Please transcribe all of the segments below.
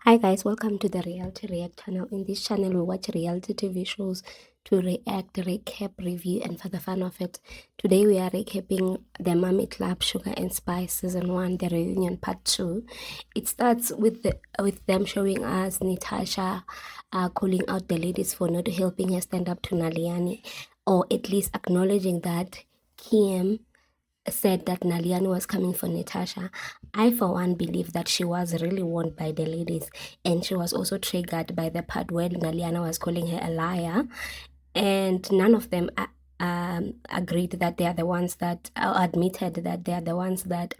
Hi guys, welcome to the Reality React channel. In this channel, we watch reality TV shows to react, recap, review, and for the fun of it. Today we are recapping the Mummy Club Sugar and Spice Season 1, the reunion part 2. It starts with them showing us Natasha calling out the ladies for not helping her stand up to Naliani, or at least acknowledging that Kim said that Naliani was coming for Natasha. I, for one, believe that she was really warned by the ladies, and she was also triggered by the part where Naliana was calling her a liar, and none of them agreed that they are the ones that admitted that they are the ones that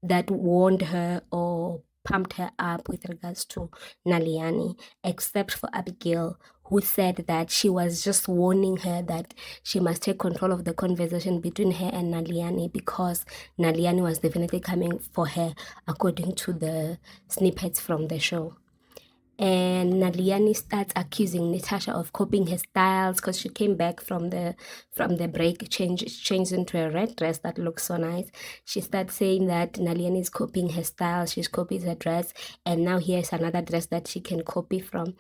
that warned her or pumped her up with regards to Naliani, except for Abigail, who said that she was just warning her that she must take control of the conversation between her and Naliani because Naliani was definitely coming for her, according to the snippets from the show. And Naliani starts accusing Natasha of copying her styles because she came back from the break, changed into a red dress that looks so nice. She starts saying that Naliani is copying her style, she's copied her dress, and now here's another dress that she can copy from.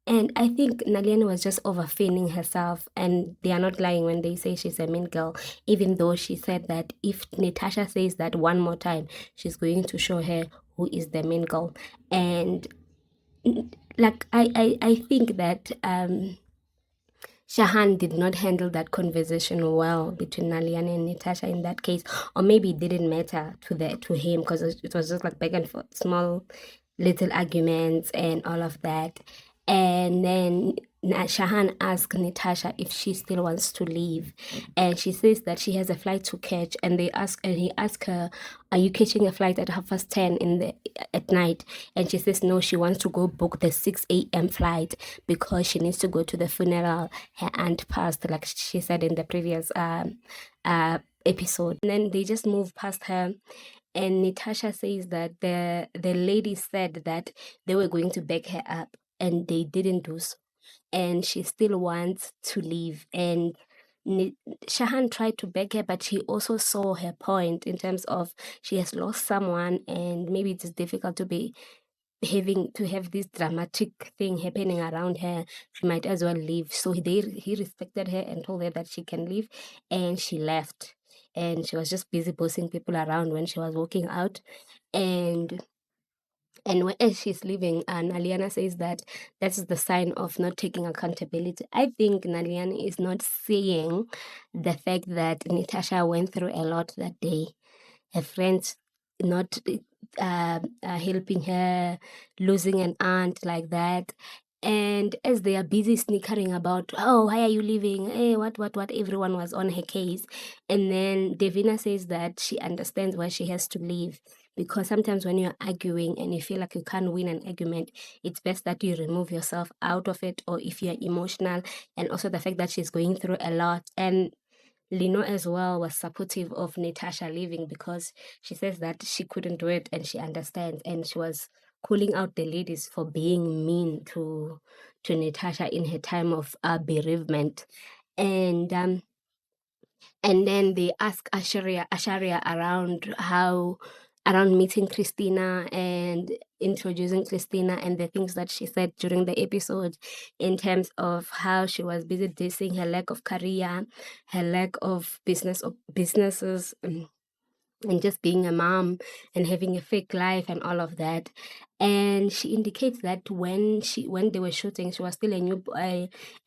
And I think Naliani was just overfeeling herself, and they are not lying when they say she's a mean girl, even though she said that if Natasha says that one more time, she's going to show her who is the mean girl. And like I think that Shahan did not handle that conversation well between Naliani and Natasha in that case, or maybe it didn't matter to him because it was just like back and forth, small little arguments and all of that. And then Shahan asked Natasha if she still wants to leave, and she says that she has a flight to catch. And he asked her, "Are you catching a flight at 10:30 at night?" And she says no, she wants to go book the 6 a.m. flight because she needs to go to the funeral her aunt passed, like she said in the previous episode. And then they just move past her. And Natasha says that the ladies said that they were going to back her up, and they didn't do so. And she still wants to leave. And Shahan tried to beg her, but she also saw her point in terms of she has lost someone, and maybe it is difficult to be having to have this dramatic thing happening around her. She might as well leave. So he respected her and told her that she can leave, and she left. And she was just busy bossing people around when she was walking out. And as she's leaving, Naliana says that that's the sign of not taking accountability. I think Naliana is not seeing the fact that Natasha went through a lot that day. Her friends not helping her, losing an aunt like that. And as they are busy snickering about, oh, why are you leaving? Hey, what, everyone was on her case. And then Devina says that she understands why she has to leave. Because sometimes when you're arguing and you feel like you can't win an argument, it's best that you remove yourself out of it, or if you're emotional. And also the fact that she's going through a lot. And Lino as well was supportive of Natasha leaving because she says that she couldn't do it and she understands, and she was calling out the ladies for being mean to Natasha in her time of bereavement. And then they ask Asharia around meeting Christina and introducing Christina and the things that she said during the episode in terms of how she was busy dissing her lack of career, her lack of businesses, and just being a mom and having a fake life and all of that. And she indicates that when they were shooting, she was still a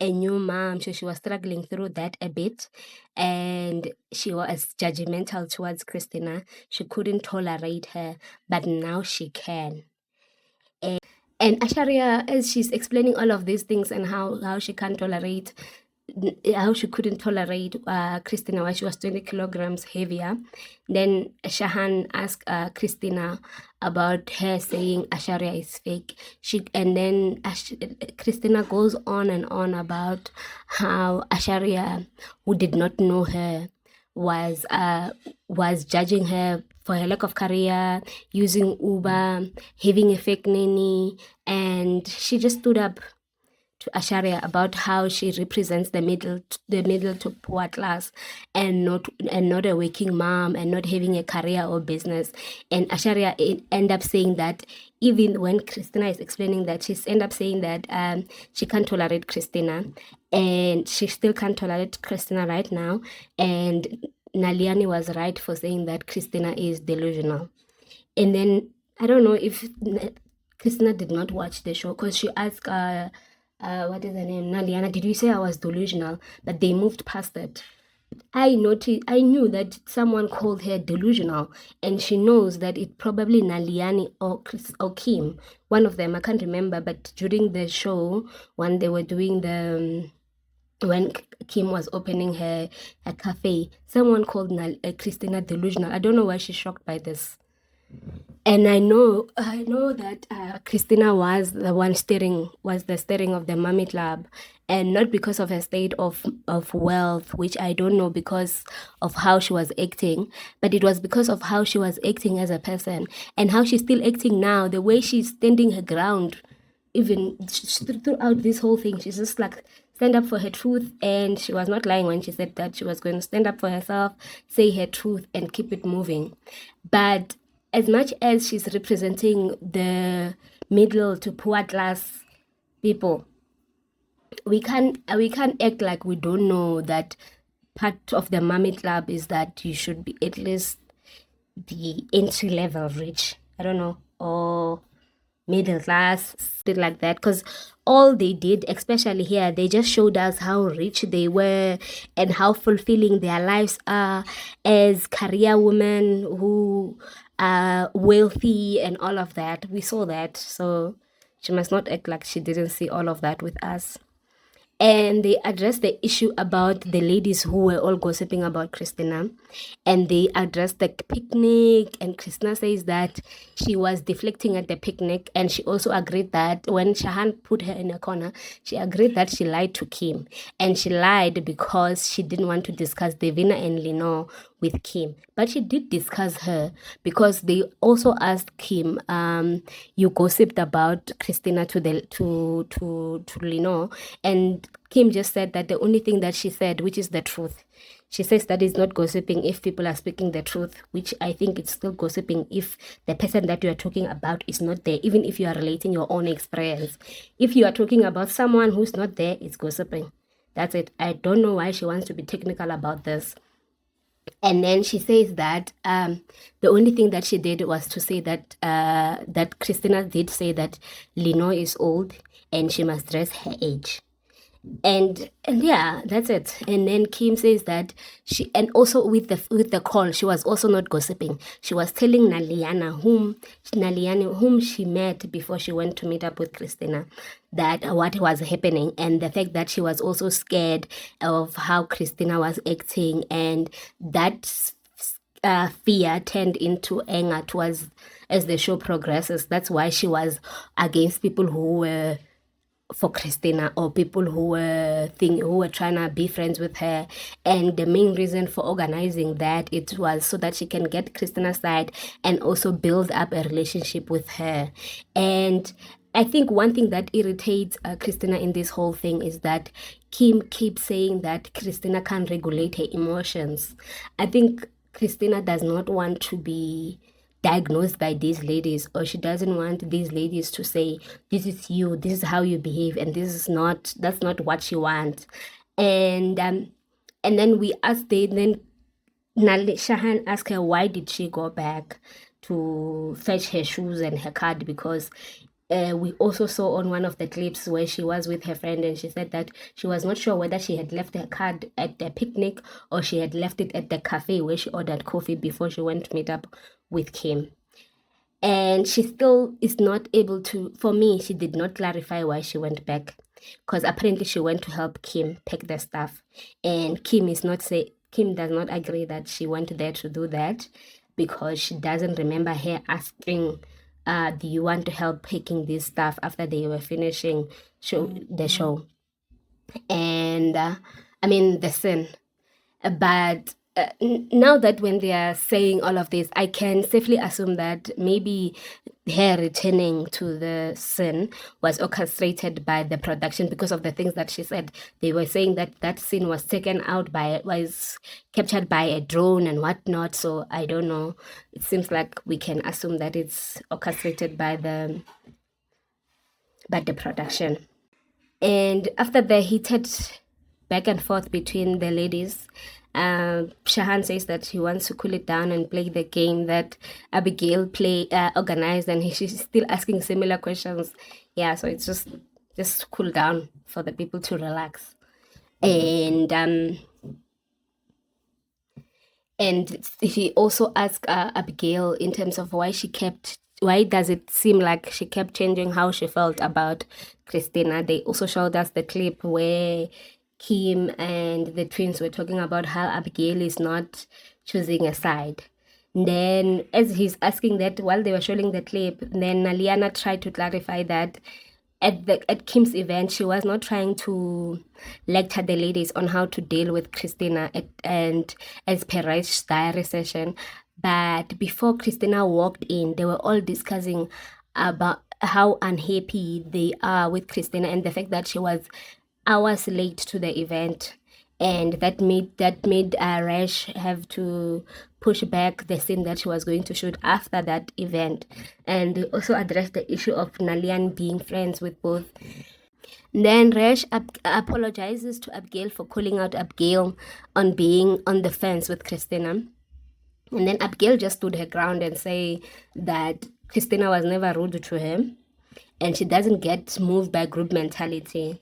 new mom, so she was struggling through that a bit, and she was judgmental towards Christina. She couldn't tolerate her, but now she can. And Asharia, as she's explaining all of these things and how she can't tolerate, how she couldn't tolerate Christina while she was 20 kilograms heavier, then Shahan asked Christina about her saying Asharia is fake. And then Christina goes on and on about how Asharia, who did not know her, was judging her for her lack of career, using Uber, having a fake nanny, and she just stood up to Asharia about how she represents the middle to poor class, and not a working mom, and not having a career or business. And Asharia end up saying that even when Christina is explaining that, she's end up saying that she can't tolerate Christina, and she still can't tolerate Christina right now. And Naliani was right for saying that Christina is delusional. And then I don't know if Christina did not watch the show, because she asked, what is her name, Naliana, did you say I was delusional? But they moved past it. I knew that someone called her delusional, and she knows that it probably Naliani or or Kim, one of them, I can't remember. But during the show, when they were doing the when Kim was opening her cafe, someone called Christina delusional. I don't know why she's shocked by this. And I know that Christina was the steering of the Mummy Club, and not because of her state of wealth, which I don't know, because of how she was acting, but it was because of how she was acting as a person, and how she's still acting now, the way she's standing her ground, even throughout this whole thing. She's just like stand up for her truth, and she was not lying when she said that she was going to stand up for herself, say her truth, and keep it moving. But as much as she's representing the middle to poor class people, we can't act like we don't know that part of the Mummy Club is that you should be at least the entry level rich. I don't know, or middle class, something like that. Because all they did, especially here, they just showed us how rich they were and how fulfilling their lives are as career women who are wealthy and all of that. We saw that, so she must not act like she didn't see all of that with us. And they addressed the issue about the ladies who were all gossiping about Christina, and they addressed the picnic, and Christina says that she was deflecting at the picnic, and she also agreed that when Shahan put her in a corner, she agreed that she lied to Kim, and she lied because she didn't want to discuss Devina and Lenore with Kim, but she did discuss her, because they also asked Kim, you gossiped about Christina to Lenore, and Kim just said that the only thing that she said, which is the truth. She says that is not gossiping if people are speaking the truth, which I think it's still gossiping if the person that you are talking about is not there, even if you are relating your own experience. If you are talking about someone who's not there, it's gossiping. That's it. I don't know why she wants to be technical about this. And then she says that the only thing that she did was to say that that Christina did say that Lenore is old and she must dress her age. And yeah, that's it. And then Kim says that she, and also with the call, she was also not gossiping. She was telling Naliani whom she met before she went to meet up with Christina, that what was happening, and the fact that she was also scared of how Christina was acting, and that fear turned into anger towards as the show progresses. That's why she was against people who were for Christina, or people who were trying to be friends with her. And the main reason for organizing that, it was so that she can get Christina's side and also build up a relationship with her. And I think one thing that irritates Christina in this whole thing is that Kim keeps saying that Christina can't regulate her emotions. I think Christina does not want to be diagnosed by these ladies, or she doesn't want these ladies to say, this is you, this is how you behave, and that's not what she wants. And then we asked, then Shahan asked her why did she go back to fetch her shoes and her card, because we also saw on one of the clips where she was with her friend, and she said that she was not sure whether she had left her card at the picnic or she had left it at the cafe where she ordered coffee before she went to meet up with Kim. And she still is not able to, for me, she did not clarify why she went back, because apparently she went to help Kim pack the stuff, and Kim does not agree that she went there to do that, because she doesn't remember her asking, do you want to help packing this stuff, after they were finishing the show, and I mean the scene. But now that when they are saying all of this, I can safely assume that maybe her returning to the scene was orchestrated by the production because of the things that she said. They were saying that that scene was taken out by, was captured by a drone and whatnot. So I don't know. It seems like we can assume that it's orchestrated by the production. And after the heated back and forth between the ladies, Shahan says that he wants to cool it down and play the game that Abigail organized, and she's still asking similar questions. Yeah, so it's just cool down for the people to relax. And he also asked Abigail in terms of why does it seem like she kept changing how she felt about Christina. They also showed us the clip where Kim and the twins were talking about how Abigail is not choosing a side. Then, as he's asking that while they were showing the clip, then Liana tried to clarify that at Kim's event, she was not trying to lecture the ladies on how to deal with Christina and as per Rach's diary session. But before Christina walked in, they were all discussing about how unhappy they are with Christina and the fact that she was hours late to the event, and that made Rash have to push back the scene that she was going to shoot after that event. And they also addressed the issue of Nalian being friends with both. Then Rash apologizes to Abigail for calling out Abigail on being on the fence with Christina. And then Abigail just stood her ground and say that Christina was never rude to her and she doesn't get moved by group mentality.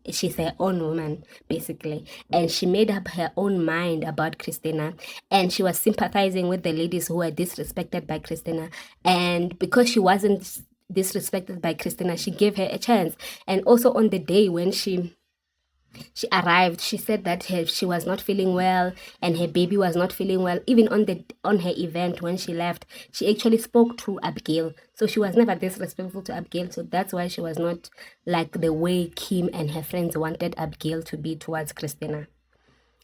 She's her own woman, basically. And she made up her own mind about Christina. And she was sympathizing with the ladies who were disrespected by Christina. And because she wasn't disrespected by Christina, she gave her a chance. And also on the day when she arrived, she said that she was not feeling well and her baby was not feeling well. Even on her event when she left, she actually spoke to Abigail, so she was never disrespectful to Abigail. So that's why she was not like the way Kim and her friends wanted Abigail to be towards Christina.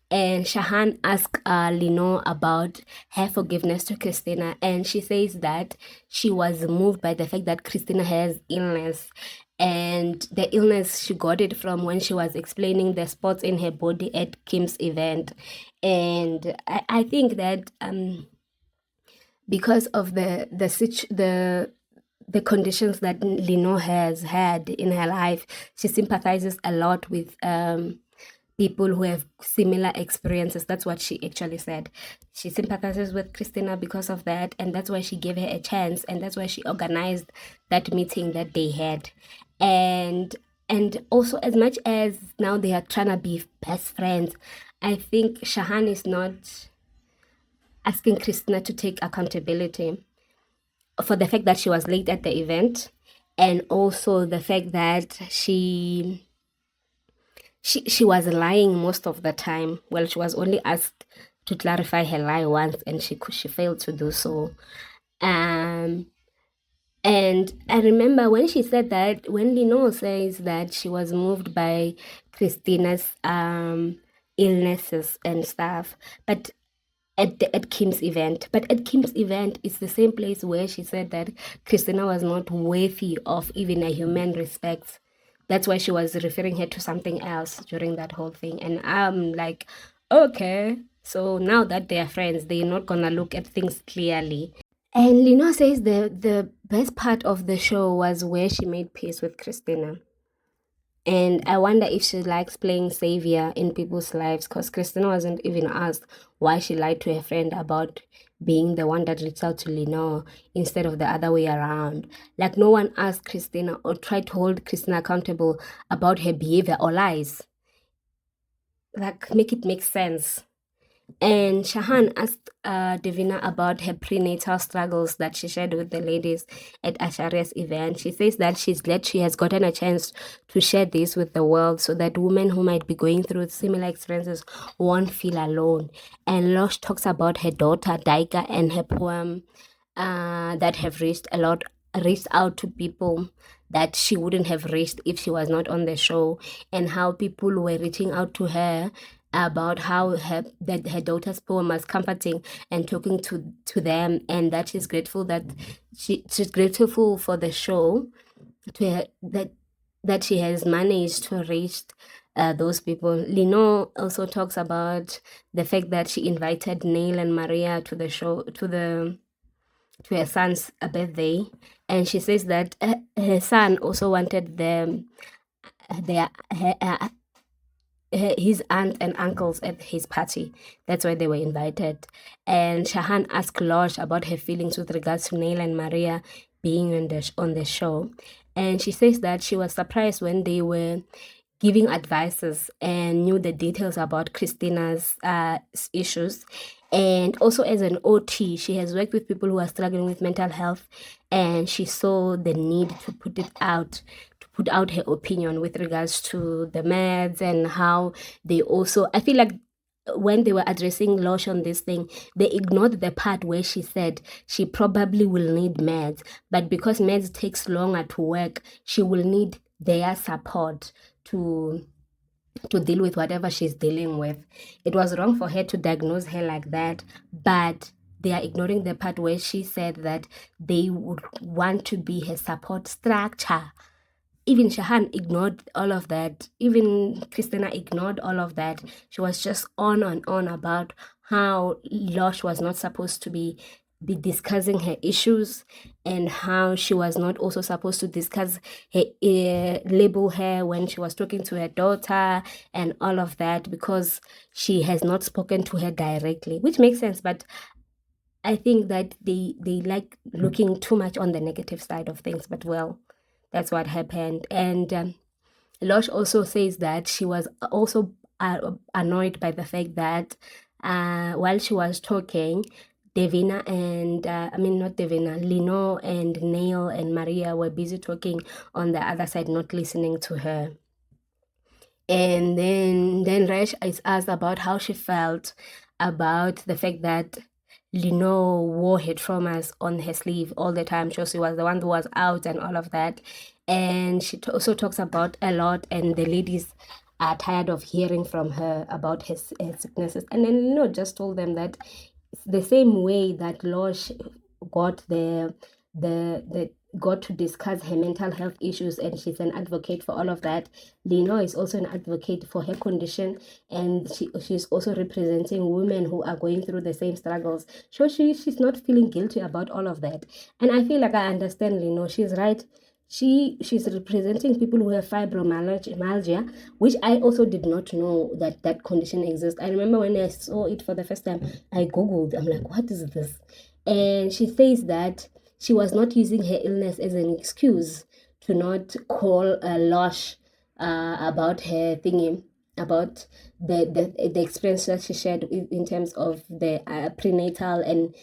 And Shahan asked Lenore about her forgiveness to Christina, and she says that she was moved by the fact that Christina has illness, and the illness she got it from when she was explaining the spots in her body at Kim's event. And I think that because of the conditions that Lenore has had in her life, she sympathizes a lot with people who have similar experiences. That's what she actually said. She sympathizes with Christina because of that, and that's why she gave her a chance, and that's why she organized that meeting that they had. And also, as much as now they are trying to be best friends, I think Shahan is not asking Christina to take accountability for the fact that she was late at the event, and also the fact that she was lying most of the time. Well, she was only asked to clarify her lie once, and she failed to do so. And I remember when she said that, when Lenore says that she was moved by Christina's illnesses and stuff, but at Kim's event. But at Kim's event, it's the same place where she said that Christina was not worthy of even a human respect. That's why she was referring her to something else during that whole thing. And I'm like, okay, so now that they're friends, they're not gonna look at things clearly. And Lino says the best part of the show was where she made peace with Christina. And I wonder if she likes playing savior in people's lives, because Christina wasn't even asked why she lied to her friend about being the one that reached out to Lenore instead of the other way around. Like, no one asked Christina or tried to hold Christina accountable about her behavior or lies. Like, make it make sense. And Shahan asked Davina about her prenatal struggles that she shared with the ladies at Asharia's event. She says that she's glad she has gotten a chance to share this with the world so that women who might be going through similar experiences won't feel alone. And Losh talks about her daughter, Daika, and her poem that have reached out to people that she wouldn't have reached if she was not on the show, and how people were reaching out to her about how her daughter's poem was comforting and talking to them, and that she's grateful that she's grateful for the show, that she has managed to reach those people. Lino also talks about the fact that she invited Neil and Maria to the show, to her son's birthday, and she says that her son also wanted them, their his aunt and uncles at his party. That's why they were invited. And Shahan asked Losh about her feelings with regards to Neil and Maria being on the show. And she says that she was surprised when they were giving advices and knew the details about Christina's issues. And also, as an OT, she has worked with people who are struggling with mental health, and she saw the need to put out her opinion with regards to the meds and how they also, I feel like when they were addressing Losh on this thing, they ignored the part where she said she probably will need meds, but because meds takes longer to work, she will need their support to deal with whatever she's dealing with. It was wrong for her to diagnose her like that, but they are ignoring the part where she said that they would want to be her support structure. Even Shahan ignored all of that. Even Christina ignored all of that. She was just on and on about how Losh was not supposed to be discussing her issues, and how she was not also supposed to discuss her, label her when she was talking to her daughter and all of that, because she has not spoken to her directly, which makes sense. But I think that they like looking too much on the negative side of things. But well, that's what happened. And Losh also says that she was also annoyed by the fact that while she was talking, Devina and not Devina, Lino and Neil and Maria were busy talking on the other side, not listening to her. And then Resh is asked about how she felt about the fact that Lino wore her traumas on her sleeve all the time. So she was the one who was out and all of that. And she also talks about a lot, and the ladies are tired of hearing from her about her sicknesses. And then Lino just told them that the same way that Losh got the got to discuss her mental health issues, and she's an advocate for all of that. Lino is also an advocate for her condition, and she's also representing women who are going through the same struggles. So she's not feeling guilty about all of that. And I feel like I understand Lino. She's right. She's representing people who have fibromyalgia, which I also did not know that condition exists. I remember when I saw it for the first time, I googled. I'm like, what is this? And she says that she was not using her illness as an excuse to not call Losh about her thingy, about the experience that she shared in terms of the prenatal and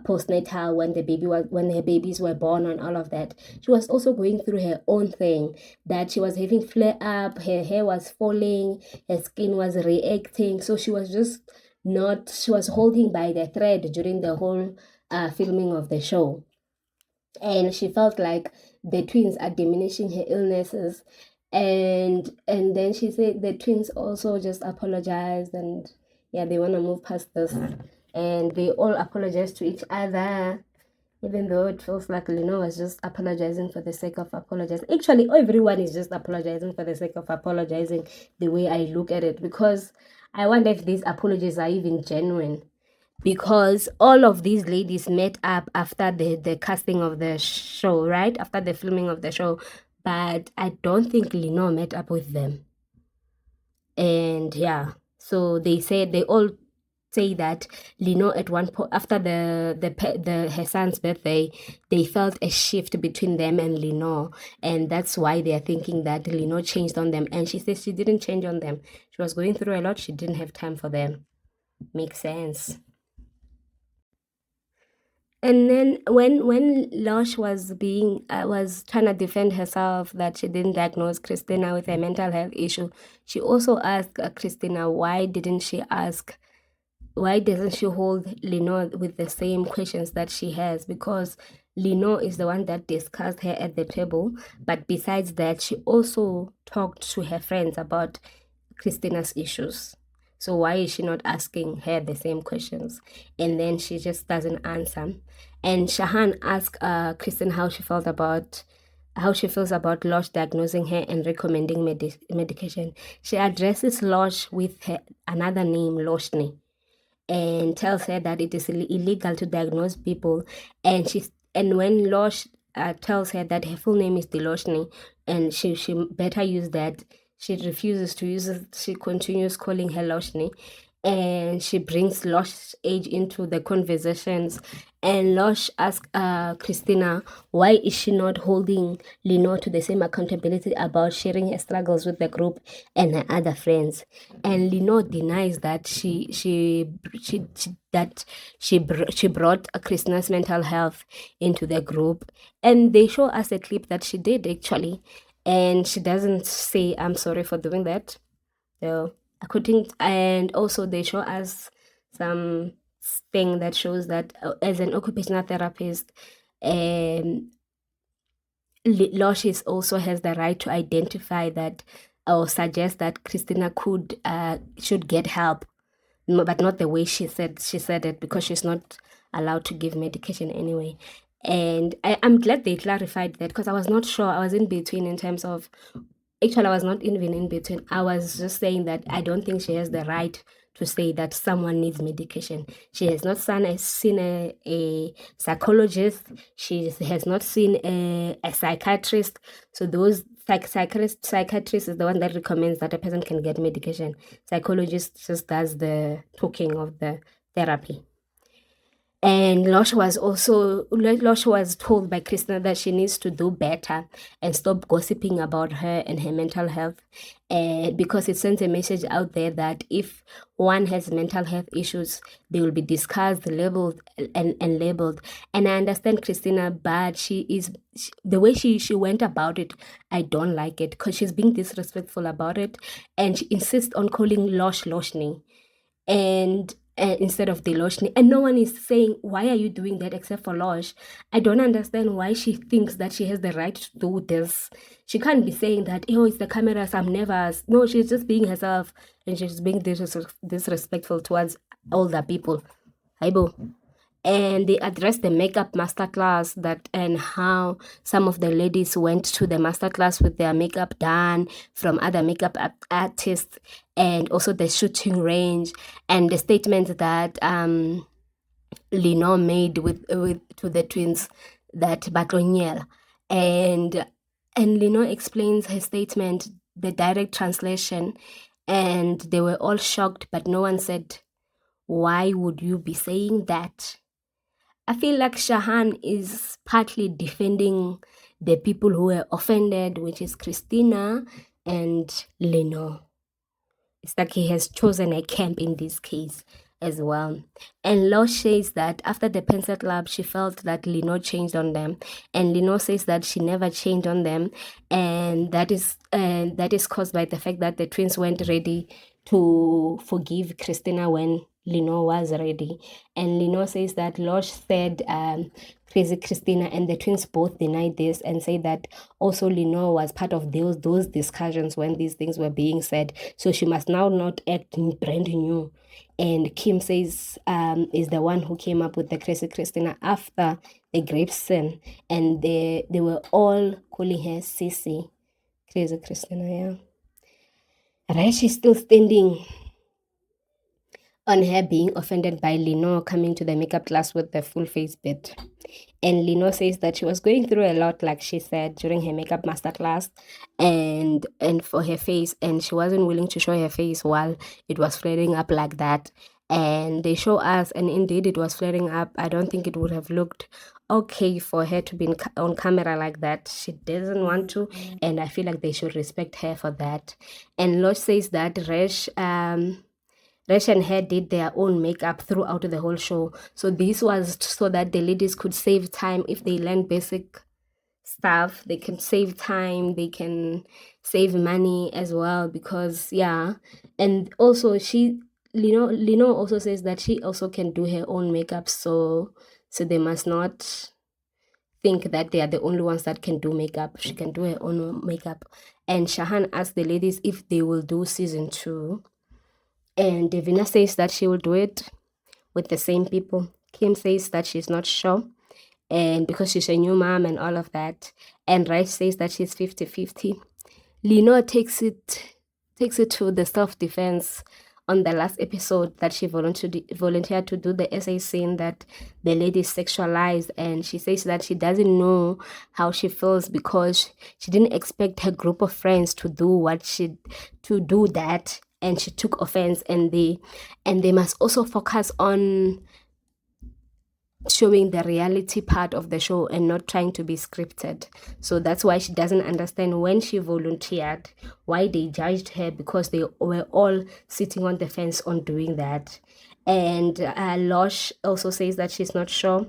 postnatal, when her babies were born and all of that. She was also going through her own thing, that she was having flare up, her hair was falling, her skin was reacting. So she was holding by the thread during the whole filming of the show. And she felt like the twins are diminishing her illnesses. And then she said the twins also just apologized, and yeah, they want to move past this. And they all apologized to each other, even though it feels like Lino was just apologizing for the sake of apologizing. Actually, everyone is just apologizing for the sake of apologizing, the way I look at it, because I wonder if these apologies are even genuine. Because all of these ladies met up after the casting of the show, right? After the filming of the show. But I don't think Lino met up with them. And yeah, so they all say that Lino at one point, after her son's birthday, they felt a shift between them and Lino, and that's why they are thinking that Lino changed on them. And she says she didn't change on them. She was going through a lot. She didn't have time for them. Makes sense. And then when Losh was trying to defend herself that she didn't diagnose Christina with a mental health issue, she also asked Christina why doesn't she hold Lino with the same questions that she has, because Lino is the one that discussed her at the table, but besides that, she also talked to her friends about Christina's issues. So why is she not asking her the same questions? And then she just doesn't answer. And Shahan asked Kristen how she feels about Losh diagnosing her and recommending medication. She addresses Losh with another name, Loshni, and tells her that it is illegal to diagnose people. And when Losh tells her that her full name is Deloshni and she better use that, she refuses to use it. She continues calling her Loshni, and she brings Losh's age into the conversations. And Losh asks Christina, why is she not holding Lenore to the same accountability about sharing her struggles with the group and her other friends? And Lenore denies that she brought Christina's mental health into the group, and they show us a clip that she did actually, and she doesn't say I'm sorry for doing that. So and also they show us some thing that shows that as an occupational therapist, um, Loshis also has the right to identify that or suggest that Christina should get help, no, but not the way she said it, because she's not allowed to give medication anyway. And I'm glad they clarified that, because I was not sure. I was in between in terms of, actually, I was not even in between. I was just saying that I don't think she has the right to say that someone needs medication. She has not seen a psychologist. She has not seen a psychiatrist. So those psychiatrist is the one that recommends that a person can get medication. Psychologist just does the talking of the therapy. And Losh was told by Christina that she needs to do better and stop gossiping about her and her mental health, because it sends a message out there that if one has mental health issues, they will be discussed, labeled, and labeled. And I understand Christina, but the way she went about it, I don't like it, because she's being disrespectful about it, and she insists on calling Losh Loshni, and instead of Deloshni. And no one is saying, why are you doing that except for Losh? I don't understand why she thinks that she has the right to do this. She can't be saying that, oh, it's the cameras, I'm never. No, she's just being herself, and she's being disrespectful towards older people. Aibo. And they addressed the makeup masterclass and how some of the ladies went to the masterclass with their makeup done from other makeup artists, and also the shooting range, and the statement that Lenore made with to the twins, that Batroniel, and Lenore explains her statement, the direct translation, and they were all shocked, but no one said, why would you be saying that? I feel like Shahan is partly defending the people who were offended, which is Christina and Lenore. It's like he has chosen a camp in this case as well. And Losh says that after the pencil club, she felt that Lenore changed on them. And Lenore says that she never changed on them. And that is caused by the fact that the twins weren't ready to forgive Christina when Lenore was ready. And Lenore says that Losh said crazy Christina, and the twins both denied this and say that also Lenore was part of those discussions when these things were being said. So she must now not act brand new. And Kim says is the one who came up with the crazy Christina after the grape sin, and they were all calling her Sissy. Crazy Christina, yeah. Resh is still standing on her being offended by Lenore coming to the makeup class with the full face bit. And Lenore says that she was going through a lot, like she said, during her makeup master class and for her face, and she wasn't willing to show her face while it was flaring up like that. And they show us, and indeed it was flaring up. I don't think it would have looked okay for her to be on camera like that. She doesn't want to, and I feel like they should respect her for that. And Losh says that Resh and her did their own makeup throughout the whole show. So this was so that the ladies could save time if they learn basic stuff. They can save time, they can save money as well, because yeah. And also Lino also says that she also can do her own makeup, so they must not think that they are the only ones that can do makeup. She can do her own makeup. And Shahan asked the ladies if they will do season 2. And Davina says that she will do it with the same people. Kim says that she's not sure, and because she's a new mom and all of that. And Rice says that she's 50-50. Lino takes it to the self-defense on the last episode that she volunteered to do the essay, saying that the lady is sexualized, and she says that she doesn't know how she feels because she didn't expect her group of friends to do that, and she took offense, and they must also focus on showing the reality part of the show and not trying to be scripted. So that's why she doesn't understand when she volunteered why they judged her, because they were all sitting on the fence on doing that. And Losh also says that she's not sure.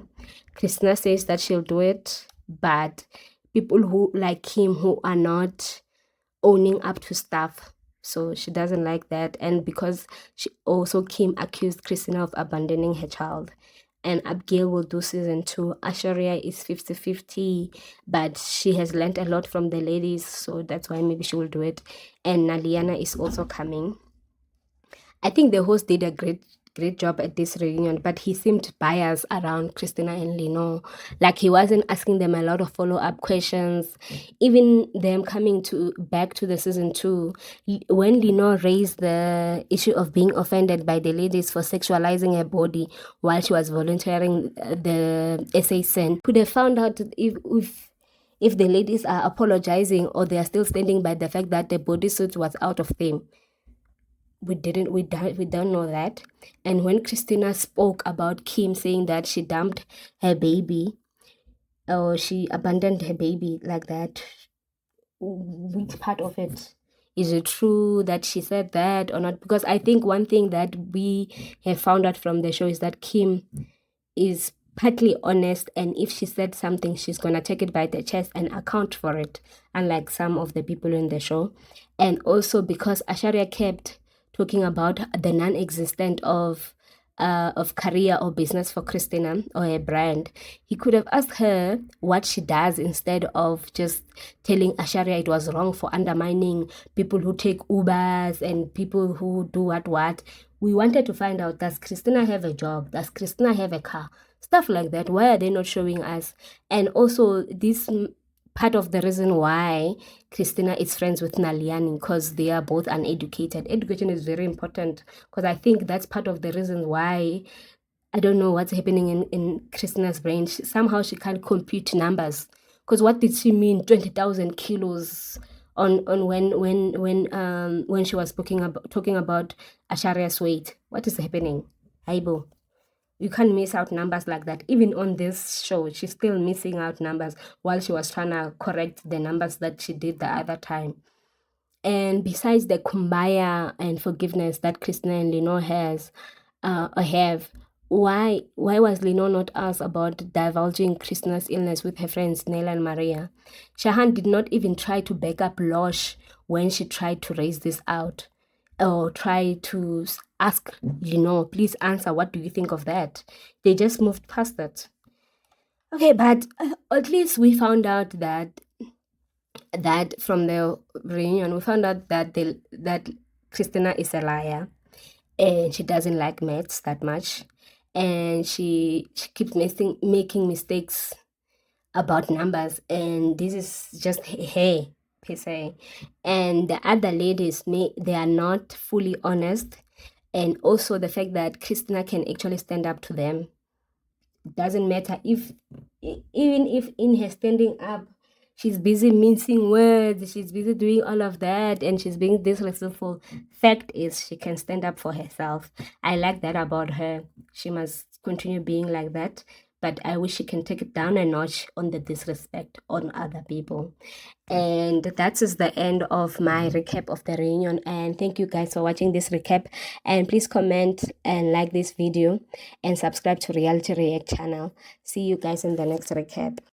Christina says that she'll do it, but people who like him who are not owning up to stuff, so she doesn't like that. And because Kim accused Christina of abandoning her child, and Abigail will do season 2. Asharia is 50-50, but she has learned a lot from the ladies, so that's why maybe she will do it. And Naliana is also coming. I think the host did a great job at this reunion, but he seemed biased around Christina and Lino. Like, he wasn't asking them a lot of follow-up questions. Even them coming back to the season 2, when Lino raised the issue of being offended by the ladies for sexualizing her body while she was volunteering the essay send, could have found out if the ladies are apologizing or they are still standing by the fact that the bodysuit was out of theme. We don't know that. And when Christina spoke about Kim saying that she dumped her baby or she abandoned her baby like that, which part of it is it true that she said that or not? Because I think one thing that we have found out from the show is that Kim is partly honest, and if she said something, she's gonna take it by the chest and account for it, unlike some of the people in the show. And also because Asharia kept talking about the non-existent of career or business for Christina or her brand, he could have asked her what she does instead of just telling Asharia it was wrong for undermining people who take Ubers and people who do what. We wanted to find out, does Christina have a job? Does Christina have a car? Stuff like that. Why are they not showing us? And also this part of the reason why Christina is friends with Naliani, because they are both uneducated. Education is very important, because I think that's part of the reason why, I don't know what's happening in Christina's brain. Somehow she can't compute numbers. Because what did she mean 20,000 kilos on when she was talking about Asharia's weight? What is happening? Aibo. You can't miss out numbers like that. Even on this show, she's still missing out numbers while she was trying to correct the numbers that she did the other time. And besides the kumbaya and forgiveness that Christina and Lino have, why was Lino not asked about divulging Christina's illness with her friends Nela and Maria? Shahan did not even try to back up Losh when she tried to raise this out, or try to ask Lino, please answer, what do you think of that? They just moved past that. Okay, but at least we found out that from the reunion, we found out that Christina is a liar, and she doesn't like maths that much, and she keeps making mistakes about numbers, and this is just her per se. And the other ladies, they are not fully honest, and also the fact that Christina can actually stand up to them. Doesn't matter even if in her standing up she's busy mincing words, she's busy doing all of that, and she's being disrespectful. Fact is, she can stand up for herself. I like that about her. She must continue being like that, but I wish she can take it down a notch on the disrespect on other people. And that is the end of my recap of the reunion, and thank you guys for watching this recap, and please comment and like this video and subscribe to Reality React channel. See you guys in the next recap.